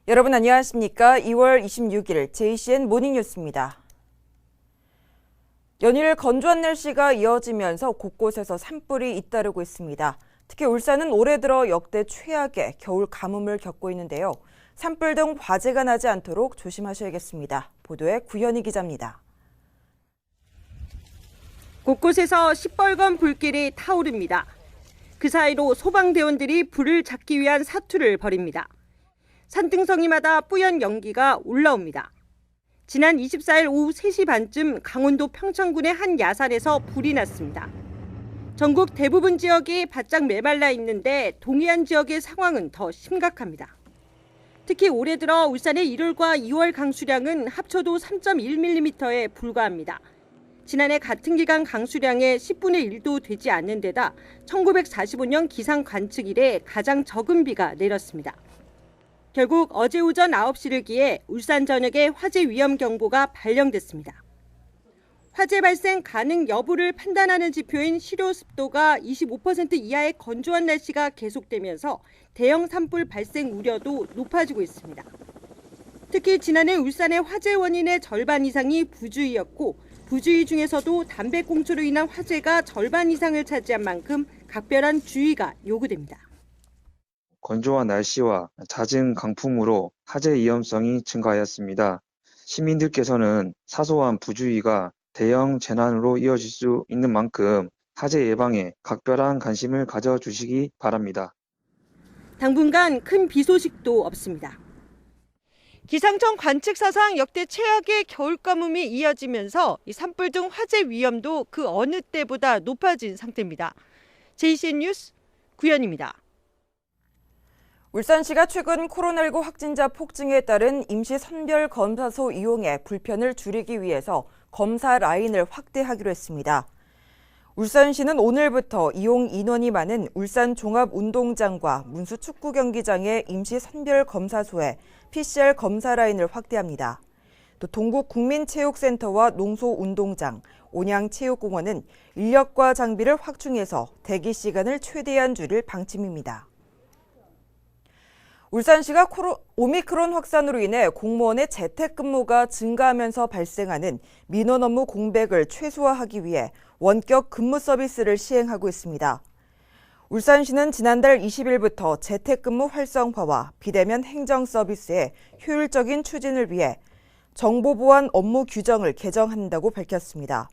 여러분 안녕하십니까? 2월 26일 JCN 모닝뉴스입니다. 연일 건조한 날씨가 이어지면서 곳곳에서 산불이 잇따르고 있습니다. 특히 울산은 올해 들어 역대 최악의 겨울 가뭄을 겪고 있는데요. 산불 등 화재가 나지 않도록 조심하셔야겠습니다. 보도에 구현희 기자입니다. 곳곳에서 시뻘건 불길이 타오릅니다. 그 사이로 소방대원들이 불을 잡기 위한 사투를 벌입니다. 산등성이마다 뿌연 연기가 올라옵니다. 지난 24일 오후 3시 반쯤 강원도 평창군의 한 야산에서 불이 났습니다. 전국 대부분 지역이 바짝 메말라 있는데 동해안 지역의 상황은 더 심각합니다. 특히 올해 들어 울산의 1월과 2월 강수량은 합쳐도 3.1mm에 불과합니다. 지난해 같은 기간 강수량의 10분의 1도 되지 않는 데다 1945년 기상 관측 이래 가장 적은 비가 내렸습니다. 결국 어제 오전 9시를 기해 울산 전역에 화재 위험 경보가 발령됐습니다. 화재 발생 가능 여부를 판단하는 지표인 실효 습도가 25% 이하의 건조한 날씨가 계속되면서 대형 산불 발생 우려도 높아지고 있습니다. 특히 지난해 울산의 화재 원인의 절반 이상이 부주의였고 부주의 중에서도 담배꽁초로 인한 화재가 절반 이상을 차지한 만큼 각별한 주의가 요구됩니다. 건조한 날씨와 잦은 강풍으로 화재 위험성이 증가하였습니다. 시민들께서는 사소한 부주의가 대형 재난으로 이어질 수 있는 만큼 화재 예방에 각별한 관심을 가져주시기 바랍니다. 당분간 큰 비 소식도 없습니다. 기상청 관측사상 역대 최악의 겨울 가뭄이 이어지면서 산불 등 화재 위험도 그 어느 때보다 높아진 상태입니다. JCN 뉴스 구현입니다. 울산시가 최근 코로나19 확진자 폭증에 따른 임시 선별검사소 이용에 불편을 줄이기 위해서 검사 라인을 확대하기로 했습니다. 울산시는 오늘부터 이용 인원이 많은 울산 종합운동장과 문수축구경기장의 임시 선별검사소에 PCR 검사 라인을 확대합니다. 또 동국국민체육센터와 농소운동장, 온양체육공원은 인력과 장비를 확충해서 대기 시간을 최대한 줄일 방침입니다. 울산시가 오미크론 확산으로 인해 공무원의 재택근무가 증가하면서 발생하는 민원 업무 공백을 최소화하기 위해 원격 근무 서비스를 시행하고 있습니다. 울산시는 지난달 20일부터 재택근무 활성화와 비대면 행정 서비스의 효율적인 추진을 위해 정보보안 업무 규정을 개정한다고 밝혔습니다.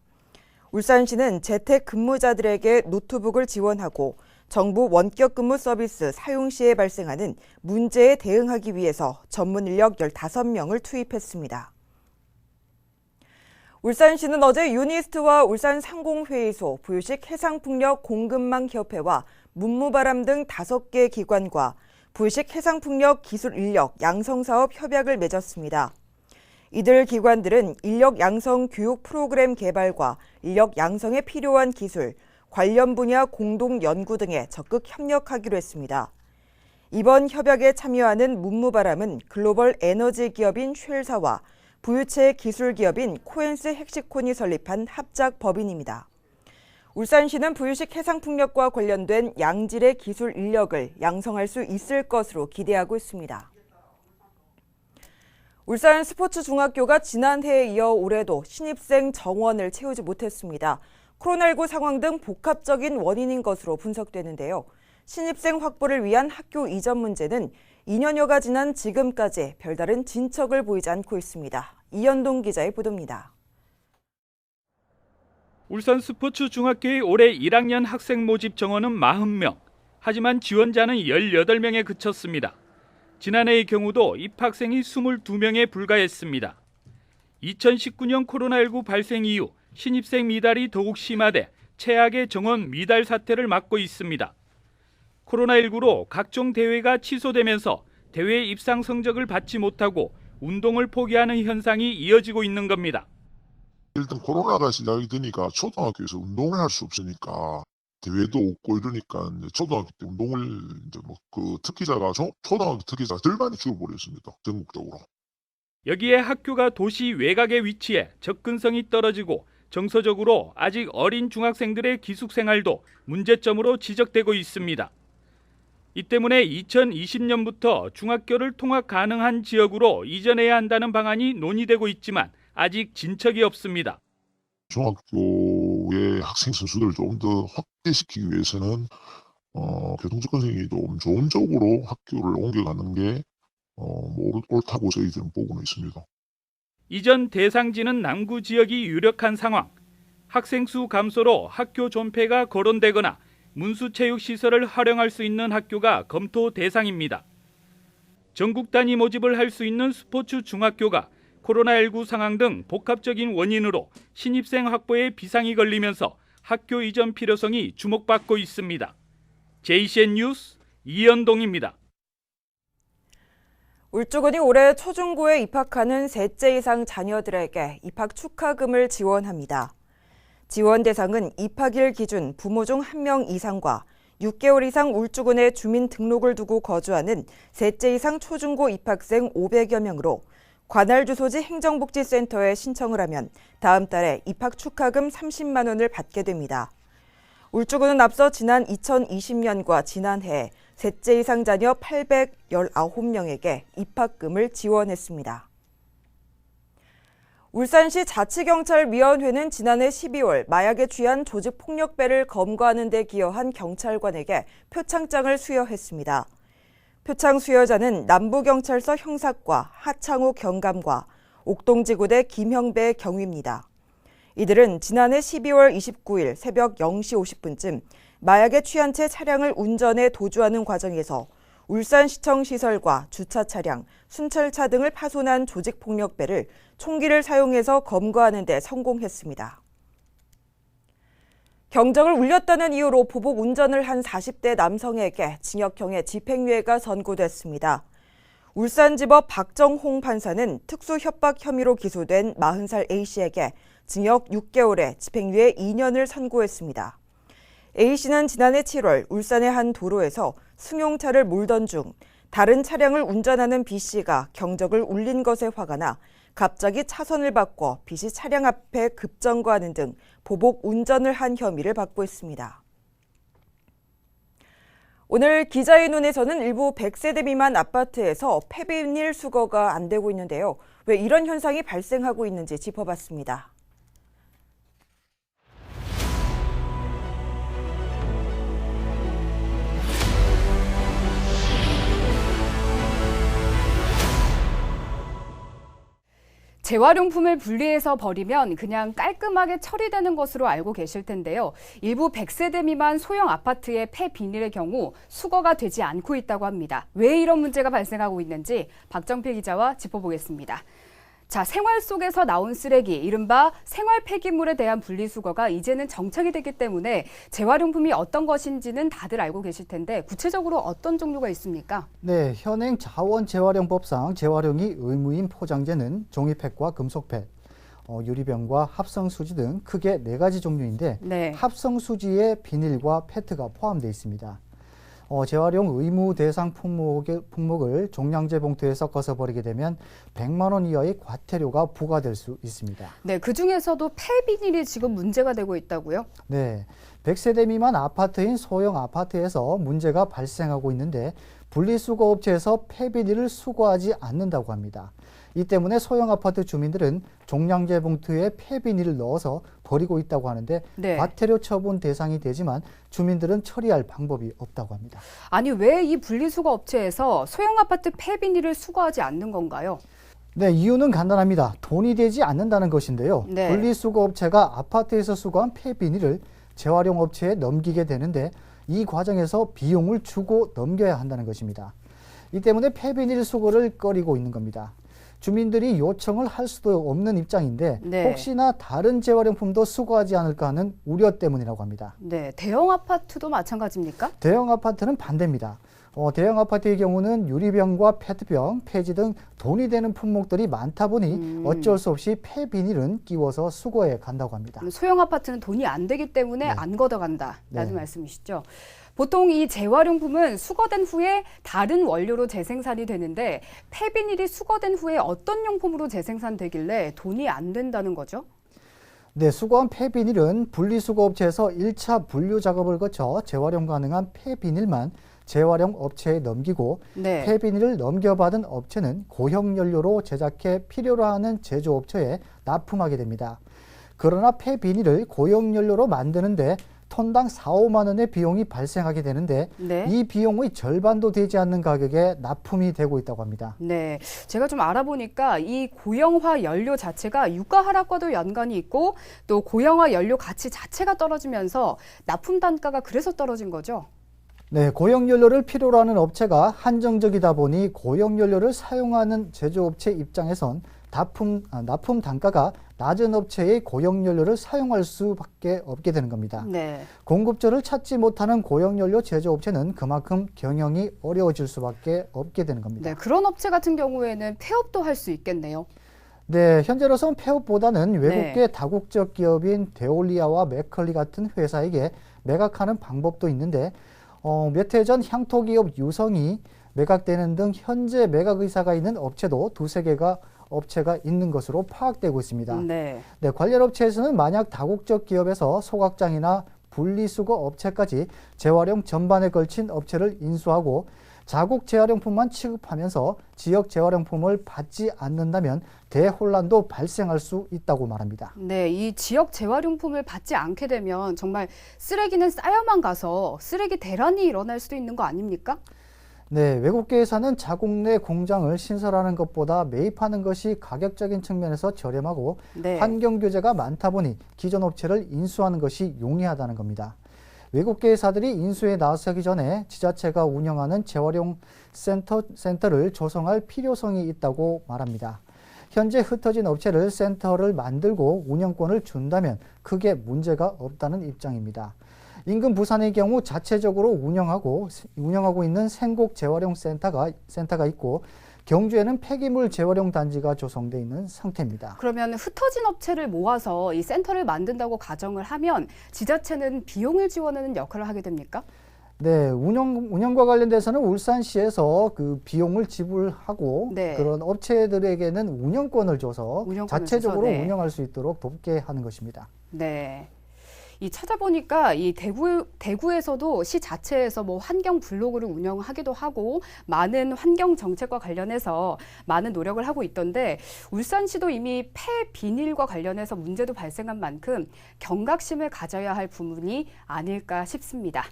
울산시는 재택근무자들에게 노트북을 지원하고 정부 원격근무 서비스 사용 시에 발생하는 문제에 대응하기 위해서 전문 인력 15명을 투입했습니다. 울산시는 어제 유니스트와 울산상공회의소, 부유식 해상풍력 공급망협회와 문무바람 등 5개 기관과 부유식 해상풍력 기술 인력 양성사업 협약을 맺었습니다. 이들 기관들은 인력 양성 교육 프로그램 개발과 인력 양성에 필요한 기술, 관련 분야 공동 연구 등에 적극 협력하기로 했습니다. 이번 협약에 참여하는 문무바람은 글로벌 에너지 기업인 쉘사와 부유체 기술 기업인 코엔스 헥시콘이 설립한 합작 법인입니다. 울산시는 부유식 해상풍력과 관련된 양질의 기술 인력을 양성할 수 있을 것으로 기대하고 있습니다. 울산 스포츠중학교가 지난해에 이어 올해도 신입생 정원을 채우지 못했습니다. 코로나19 상황 등 복합적인 원인인 것으로 분석되는데요. 신입생 확보를 위한 학교 이전 문제는 2년여가 지난 지금까지 별다른 진척을 보이지 않고 있습니다. 이현동 기자의 보도입니다. 울산 스포츠중학교의 올해 1학년 학생 모집 정원은 40명. 하지만 지원자는 18명에 그쳤습니다. 지난해의 경우도 입학생이 22명에 불과했습니다. 2019년 코로나19 발생 이후 신입생 미달이 더욱 심화돼 최악의 정원 미달 사태를 맞고 있습니다. 코로나19로 각종 대회가 취소되면서 대회 입상 성적을 받지 못하고 운동을 포기하는 현상이 이어지고 있는 겁니다. 일단 코로나가 시작이 되니까 초등학교에서 운동을 할 수 없으니까 대회도 없고 이러니까 이제 초등학교 때 운동을 이제 특기자가 초등학교 특기자가 제일 많이 죽어버렸습니다. 전국적으로. 여기에 학교가 도시 외곽에 위치해 접근성이 떨어지고 정서적으로 아직 어린 중학생들의 기숙생활도 문제점으로 지적되고 있습니다. 이 때문에 2020년부터 중학교를 통학 가능한 지역으로 이전해야 한다는 방안이 논의되고 있지만 아직 진척이 없습니다. 중학교의 학생 선수들을 조금 더 확대시키기 위해서는 교통접근성이 좀 좋은 쪽으로 학교를 옮겨가는 게 옳다고 저희들은 보고는 있습니다. 이전 대상지는 남구 지역이 유력한 상황. 학생 수 감소로 학교 존폐가 거론되거나 문수체육시설을 활용할 수 있는 학교가 검토 대상입니다. 전국 단위 모집을 할 수 있는 스포츠 중학교가 코로나19 상황 등 복합적인 원인으로 신입생 확보에 비상이 걸리면서 학교 이전 필요성이 주목받고 있습니다. JCN 뉴스 이현동입니다. 울주군이 올해 초중고에 입학하는 셋째 이상 자녀들에게 입학 축하금을 지원합니다. 지원 대상은 입학일 기준 부모 중 1명 이상과 6개월 이상 울주군에 주민등록을 두고 거주하는 셋째 이상 초중고 입학생 500여 명으로 관할 주소지 행정복지센터에 신청을 하면 다음 달에 입학 축하금 30만 원을 받게 됩니다. 울주군은 앞서 지난 2020년과 지난해 셋째 이상 자녀 819명에게 입학금을 지원했습니다. 울산시 자치경찰위원회는 지난해 12월 마약에 취한 조직폭력배를 검거하는 데 기여한 경찰관에게 표창장을 수여했습니다. 표창 수여자는 남부경찰서 형사과 하창우 경감과 옥동지구대 김형배 경위입니다. 이들은 지난해 12월 29일 새벽 0시 50분쯤 마약에 취한 채 차량을 운전해 도주하는 과정에서 울산시청 시설과 주차 차량, 순찰차 등을 파손한 조직폭력배를 총기를 사용해서 검거하는 데 성공했습니다. 경적을 울렸다는 이유로 보복 운전을 한 40대 남성에게 징역형의 집행유예가 선고됐습니다. 울산지법 박정홍 판사는 특수협박 혐의로 기소된 40살 A씨에게 징역 6개월에 집행유예 2년을 선고했습니다. A씨는 지난해 7월 울산의 한 도로에서 승용차를 몰던 중 다른 차량을 운전하는 B씨가 경적을 울린 것에 화가 나 갑자기 차선을 바꿔 B씨 차량 앞에 급정거하는 등 보복 운전을 한 혐의를 받고 있습니다. 오늘 기자의 눈에서는 일부 100세대 미만 아파트에서 폐비닐 수거가 안 되고 있는데요. 왜 이런 현상이 발생하고 있는지 짚어봤습니다. 재활용품을 분리해서 버리면 그냥 깔끔하게 처리되는 것으로 알고 계실 텐데요. 일부 100세대 미만 소형 아파트의 폐비닐의 경우 수거가 되지 않고 있다고 합니다. 왜 이런 문제가 발생하고 있는지 박정필 기자와 짚어보겠습니다. 자, 생활 속에서 나온 쓰레기, 이른바 생활 폐기물에 대한 분리수거가 이제는 정착이 되기 때문에 재활용품이 어떤 것인지는 다들 알고 계실 텐데 구체적으로 어떤 종류가 있습니까? 네, 현행 자원재활용법상 재활용이 의무인 포장재는 종이팩과 금속팩, 유리병과 합성수지 등 크게 4가지 종류인데 네. 합성수지에 비닐과 페트가 포함되어 있습니다. 재활용 의무 대상 품목을 종량제 봉투에 섞어서 버리게 되면 100만 원 이하의 과태료가 부과될 수 있습니다. 네, 그중에서도 폐비닐이 지금 문제가 되고 있다고요? 네, 100세대 미만 아파트인 소형 아파트에서 문제가 발생하고 있는데 분리수거업체에서 폐비닐을 수거하지 않는다고 합니다. 이 때문에 소형 아파트 주민들은 종량제 봉투에 폐비닐을 넣어서 버리고 있다고 하는데 네. 과태료 처분 대상이 되지만 주민들은 처리할 방법이 없다고 합니다. 아니, 왜 이 분리수거 업체에서 소형 아파트 폐비닐을 수거하지 않는 건가요? 네, 이유는 간단합니다. 돈이 되지 않는다는 것인데요. 네. 분리수거 업체가 아파트에서 수거한 폐비닐을 재활용 업체에 넘기게 되는데 이 과정에서 비용을 주고 넘겨야 한다는 것입니다. 이 때문에 폐비닐 수거를 꺼리고 있는 겁니다. 주민들이 요청을 할 수도 없는 입장인데 네. 혹시나 다른 재활용품도 수거하지 않을까 하는 우려 때문이라고 합니다. 네, 대형 아파트도 마찬가지입니까? 대형 아파트는 반대입니다. 대형 아파트의 경우는 유리병과 페트병, 폐지 등 돈이 되는 품목들이 많다 보니 어쩔 수 없이 폐비닐은 끼워서 수거해 간다고 합니다. 소형 아파트는 돈이 안 되기 때문에 네. 안 걷어간다라는 네. 말씀이시죠. 보통 이 재활용품은 수거된 후에 다른 원료로 재생산이 되는데 폐비닐이 수거된 후에 어떤 용품으로 재생산되길래 돈이 안 된다는 거죠? 네, 수거한 폐비닐은 분리수거업체에서 1차 분류 작업을 거쳐 재활용 가능한 폐비닐만 재활용 업체에 넘기고 네. 폐비닐을 넘겨받은 업체는 고형연료로 제작해 필요로 하는 제조업체에 납품하게 됩니다. 그러나 폐비닐을 고형연료로 만드는데 톤당 4, 5만 원의 비용이 발생하게 되는데 네. 이 비용의 절반도 되지 않는 가격에 납품이 되고 있다고 합니다. 네, 제가 좀 알아보니까 이 고형화 연료 자체가 유가 하락과도 연관이 있고 또 고형화 연료 가치 자체가 떨어지면서 납품 단가가 그래서 떨어진 거죠? 네, 고형연료를 필요로 하는 업체가 한정적이다 보니 고형연료를 사용하는 제조업체 입장에선 납품 단가가 낮은 업체의 고형연료를 사용할 수밖에 없게 되는 겁니다. 네. 공급처를 찾지 못하는 고형연료 제조업체는 그만큼 경영이 어려워질 수밖에 없게 되는 겁니다. 네, 그런 업체 같은 경우에는 폐업도 할 수 있겠네요. 네, 현재로선 폐업보다는 외국계 네. 다국적 기업인 데올리아와 맥컬리 같은 회사에게 매각하는 방법도 있는데 몇 해 전 향토기업 유성이 매각되는 등 현재 매각 의사가 있는 업체도 두세 개가 업체가 있는 것으로 파악되고 있습니다. 네. 네, 관련 업체에서는 만약 다국적 기업에서 소각장이나 분리수거 업체까지 재활용 전반에 걸친 업체를 인수하고 자국 재활용품만 취급하면서 지역 재활용품을 받지 않는다면 대혼란도 발생할 수 있다고 말합니다. 네, 이 지역 재활용품을 받지 않게 되면 정말 쓰레기는 쌓여만 가서 쓰레기 대란이 일어날 수도 있는 거 아닙니까? 네, 외국계에서는 자국 내 공장을 신설하는 것보다 매입하는 것이 가격적인 측면에서 저렴하고 네. 환경 규제가 많다 보니 기존 업체를 인수하는 것이 용이하다는 겁니다. 외국계 회사들이 인수에 나서기 전에 지자체가 운영하는 재활용 센터를 조성할 필요성이 있다고 말합니다. 현재 흩어진 업체를 센터를 만들고 운영권을 준다면 크게 문제가 없다는 입장입니다. 인근 부산의 경우 자체적으로 운영하고 있는 생곡 재활용 센터가 있고 경주에는 폐기물 재활용 단지가 조성돼 있는 상태입니다. 그러면 흩어진 업체를 모아서 이 센터를 만든다고 가정을 하면 지자체는 비용을 지원하는 역할을 하게 됩니까? 네, 운영과 관련돼서는 울산시에서 그 비용을 지불하고 네. 그런 업체들에게는 운영권을 줘서 자체적으로 네. 운영할 수 있도록 돕게 하는 것입니다. 네. 이 찾아보니까 이 대구에서도 시 자체에서 뭐 환경 블로그를 운영하기도 하고 많은 환경 정책과 관련해서 많은 노력을 하고 있던데 울산시도 이미 폐 비닐과 관련해서 문제도 발생한 만큼 경각심을 가져야 할 부분이 아닐까 싶습니다.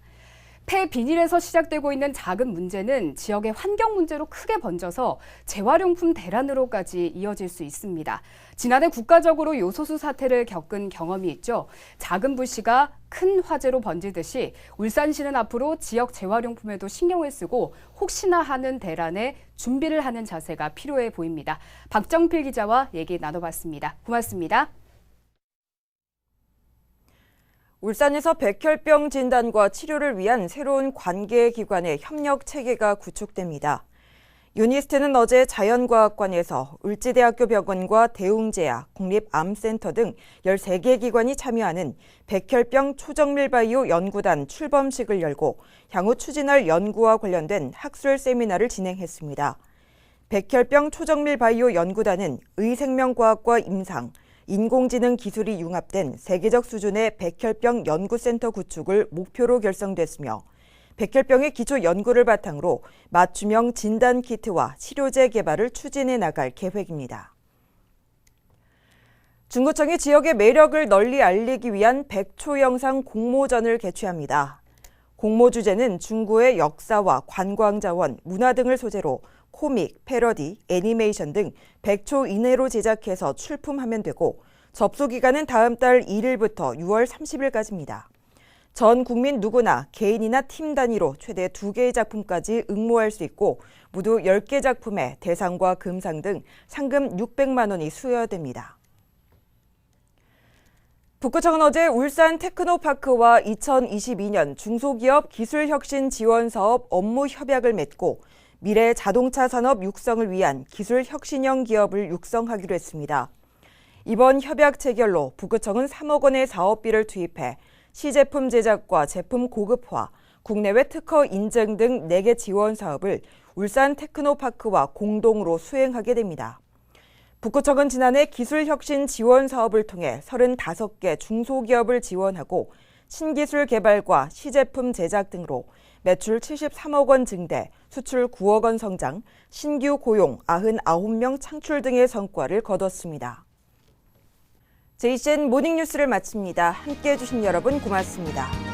폐 비닐에서 시작되고 있는 작은 문제는 지역의 환경 문제로 크게 번져서 재활용품 대란으로까지 이어질 수 있습니다. 지난해 국가적으로 요소수 사태를 겪은 경험이 있죠. 작은 불씨가 큰 화재로 번지듯이 울산시는 앞으로 지역 재활용품에도 신경을 쓰고 혹시나 하는 대란에 준비를 하는 자세가 필요해 보입니다. 박정필 기자와 얘기 나눠봤습니다. 고맙습니다. 울산에서 백혈병 진단과 치료를 위한 새로운 관계기관의 협력 체계가 구축됩니다. 유니스트는 어제 자연과학관에서 울지대학교 병원과 대웅제약, 국립암센터 등 13개 기관이 참여하는 백혈병 초정밀 바이오 연구단 출범식을 열고 향후 추진할 연구와 관련된 학술 세미나를 진행했습니다. 백혈병 초정밀 바이오 연구단은 의생명과학과 임상, 인공지능 기술이 융합된 세계적 수준의 백혈병 연구센터 구축을 목표로 결성됐으며 백혈병의 기초 연구를 바탕으로 맞춤형 진단 키트와 치료제 개발을 추진해 나갈 계획입니다. 중구청이 지역의 매력을 널리 알리기 위한 백초 영상 공모전을 개최합니다. 공모 주제는 중구의 역사와 관광 자원, 문화 등을 소재로 코믹, 패러디, 애니메이션 등 100초 이내로 제작해서 출품하면 되고 접수 기간은 다음 달 1일부터 6월 30일까지입니다. 전 국민 누구나 개인이나 팀 단위로 최대 2개의 작품까지 응모할 수 있고 모두 10개 작품에 대상과 금상 등 상금 600만 원이 수여됩니다. 북구청은 어제 울산 테크노파크와 2022년 중소기업 기술혁신 지원사업 업무 협약을 맺고 미래 자동차 산업 육성을 위한 기술혁신형 기업을 육성하기로 했습니다. 이번 협약 체결로 북구청은 3억 원의 사업비를 투입해 시제품 제작과 제품 고급화, 국내외 특허 인증 등 4개 지원 사업을 울산 테크노파크와 공동으로 수행하게 됩니다. 북구청은 지난해 기술혁신 지원 사업을 통해 35개 중소기업을 지원하고 신기술 개발과 시제품 제작 등으로 매출 73억 원 증대, 수출 9억 원 성장, 신규 고용 99명 창출 등의 성과를 거뒀습니다. JCN 모닝뉴스를 마칩니다. 함께해 주신 여러분 고맙습니다.